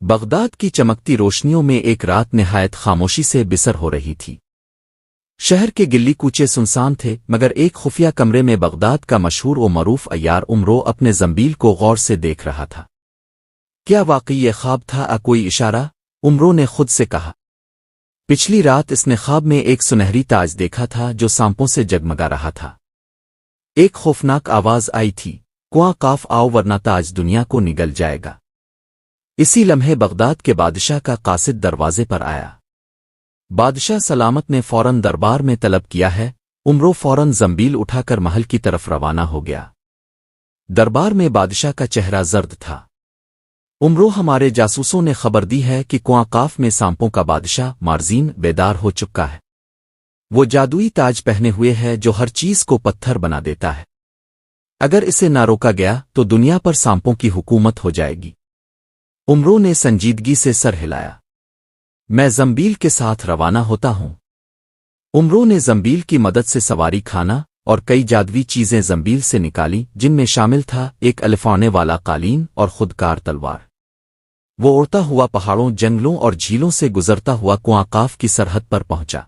Baghdad کی چمکتی روشنیوں میں ایک رات نہایت خاموشی سے بسر ہو رہی تھی۔ شہر کے گلی کوچے سنسان تھے، مگر ایک خفیہ کمرے میں بغداد کا مشہور و معروف عیار عمرو اپنے زنبیل کو غور سے دیکھ رہا تھا۔ کیا واقعی یہ خواب تھا کوئی اشارہ؟ عمرو نے خود سے کہا۔ پچھلی رات اس نے خواب میں ایک سنہری تاج دیکھا تھا جو سانپوں سے جگمگا رہا تھا۔ ایک خوفناک آواز آئی تھی، "کواں کاف آؤ ورنہ تاج دنیا کو نگل جائے گا۔" اسی لمحے بغداد کے بادشاہ کا قاصد دروازے پر آیا۔ بادشاہ سلامت نے فوراً دربار میں طلب کیا ہے۔ عمرو فوراً زنبیل اٹھا کر محل کی طرف روانہ ہو گیا۔ دربار میں بادشاہ کا چہرہ زرد تھا۔ عمرو، ہمارے جاسوسوں نے خبر دی ہے کہ کواں کاف میں سانپوں کا بادشاہ مارزین بیدار ہو چکا ہے۔ وہ جادوئی تاج پہنے ہوئے ہے جو ہر چیز کو پتھر بنا دیتا ہے۔ اگر اسے نہ روکا گیا تو دنیا پر سانپوں کی حکومت ہو جائے گی۔ عمرو نے سنجیدگی سے سر ہلایا۔ میں زنبیل کے ساتھ روانہ ہوتا ہوں۔ عمرو نے زنبیل کی مدد سے سواری کھانا اور کئی جادوی چیزیں زنبیل سے نکالی، جن میں شامل تھا ایک الفانے والا قالین اور خودکار تلوار۔ وہ اڑتا ہوا پہاڑوں، جنگلوں اور جھیلوں سے گزرتا ہوا کواں کاف کی سرحد پر پہنچا۔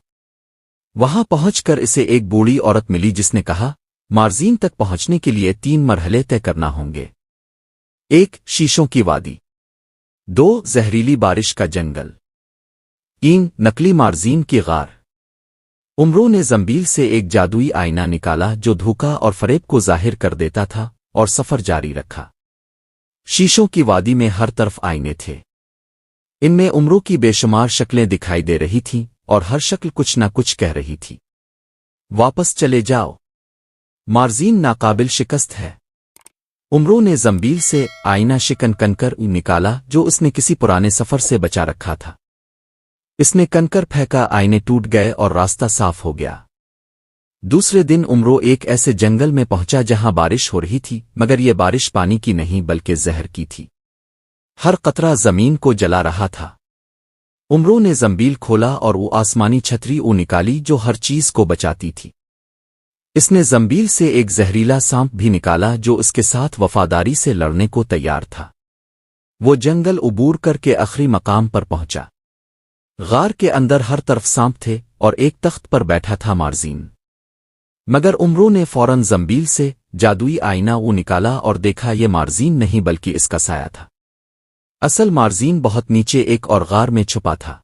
وہاں پہنچ کر اسے ایک بوڑھی عورت ملی جس نے کہا، مارزین تک پہنچنے کے لیے 3 مرحلے طے کرنا ہوں گے۔ 1 شیشوں کی وادی، 2 زہریلی بارش کا جنگل، 3 نقلی مارزین کی غار۔ عمرو نے زنبیل سے ایک جادوئی آئینہ نکالا جو دھوکا اور فریب کو ظاہر کر دیتا تھا، اور سفر جاری رکھا۔ شیشوں کی وادی میں ہر طرف آئینے تھے۔ ان میں عمرو کی بے شمار شکلیں دکھائی دے رہی تھیں، اور ہر شکل کچھ نہ کچھ کہہ رہی تھی۔ واپس چلے جاؤ، مارزین ناقابل شکست ہے۔ عمرو نے زنبیل سے آئینہ شکن کنکر نکالا جو اس نے کسی پرانے سفر سے بچا رکھا تھا۔ اس نے کنکر پھینکا، آئینے ٹوٹ گئے اور راستہ صاف ہو گیا۔ دوسرے دن عمرو ایک ایسے جنگل میں پہنچا جہاں بارش ہو رہی تھی، مگر یہ بارش پانی کی نہیں بلکہ زہر کی تھی۔ ہر قطرہ زمین کو جلا رہا تھا۔ عمرو نے زنبیل کھولا اور وہ آسمانی چھتری نکالی جو ہر چیز کو بچاتی تھی۔ اس نے زنبیل سے ایک زہریلا سانپ بھی نکالا جو اس کے ساتھ وفاداری سے لڑنے کو تیار تھا۔ وہ جنگل عبور کر کے آخری مقام پر پہنچا۔ غار کے اندر ہر طرف سانپ تھے اور ایک تخت پر بیٹھا تھا مارزین۔ مگر عمرو نے فوراً زنبیل سے جادوئی آئینہ نکالا اور دیکھا یہ مارزین نہیں بلکہ اس کا سایہ تھا۔ اصل مارزین بہت نیچے ایک اور غار میں چھپا تھا۔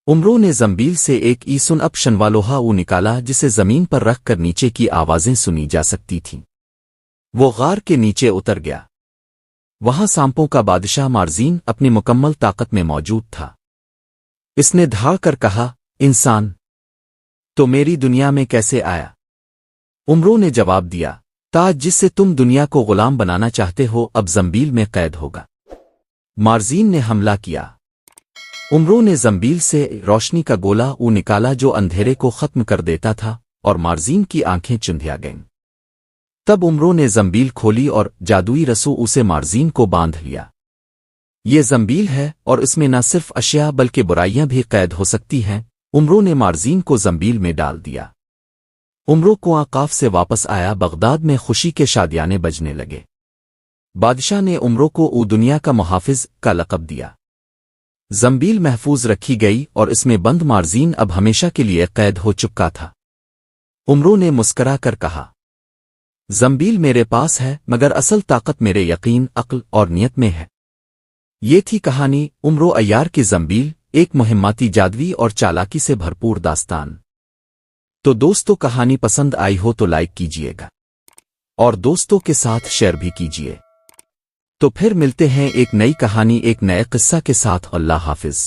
عمرو نے زنبیل سے ایک ایسن اپ شنوا لوہا نکالا جسے زمین پر رکھ کر نیچے کی آوازیں سنی جا سکتی تھیں۔ وہ غار کے نیچے اتر گیا۔ وہاں سانپوں کا بادشاہ مارزین اپنی مکمل طاقت میں موجود تھا۔ اس نے دھاڑ کر کہا، انسان تو میری دنیا میں کیسے آیا؟ عمرو نے جواب دیا، تاج جس سے تم دنیا کو غلام بنانا چاہتے ہو اب زنبیل میں قید ہوگا۔ مارزین نے حملہ کیا۔ عمرو نے زنبیل سے روشنی کا گولا نکالا جو اندھیرے کو ختم کر دیتا تھا، اور مارزین کی آنکھیں چندھیا گئیں۔ تب عمرو نے زنبیل کھولی اور جادوئی رسو اسے مارزین کو باندھ لیا۔ یہ زنبیل ہے اور اس میں نہ صرف اشیاء بلکہ برائیاں بھی قید ہو سکتی ہیں۔ عمرو نے مارزین کو زنبیل میں ڈال دیا۔ عمرو کواں کاف سے واپس آیا۔ بغداد میں خوشی کے شادیانے بجنے لگے۔ بادشاہ نے عمرو کو دنیا کا محافظ کا لقب دیا۔ زنبیل محفوظ رکھی گئی اور اس میں بند مارزین اب ہمیشہ کے لیے قید ہو چکا تھا۔ عمرو نے مسکرا کر کہا، زنبیل میرے پاس ہے مگر اصل طاقت میرے یقین، عقل اور نیت میں ہے۔ یہ تھی کہانی عمرو عیار کی زنبیل، ایک مہماتی جادوی اور چالاکی سے بھرپور داستان۔ تو دوستو، کہانی پسند آئی ہو تو لائک کیجئے گا اور دوستوں کے ساتھ شیئر بھی کیجئے۔ تو پھر ملتے ہیں ایک نئی کہانی، ایک نئے قصہ کے ساتھ۔ اللہ حافظ۔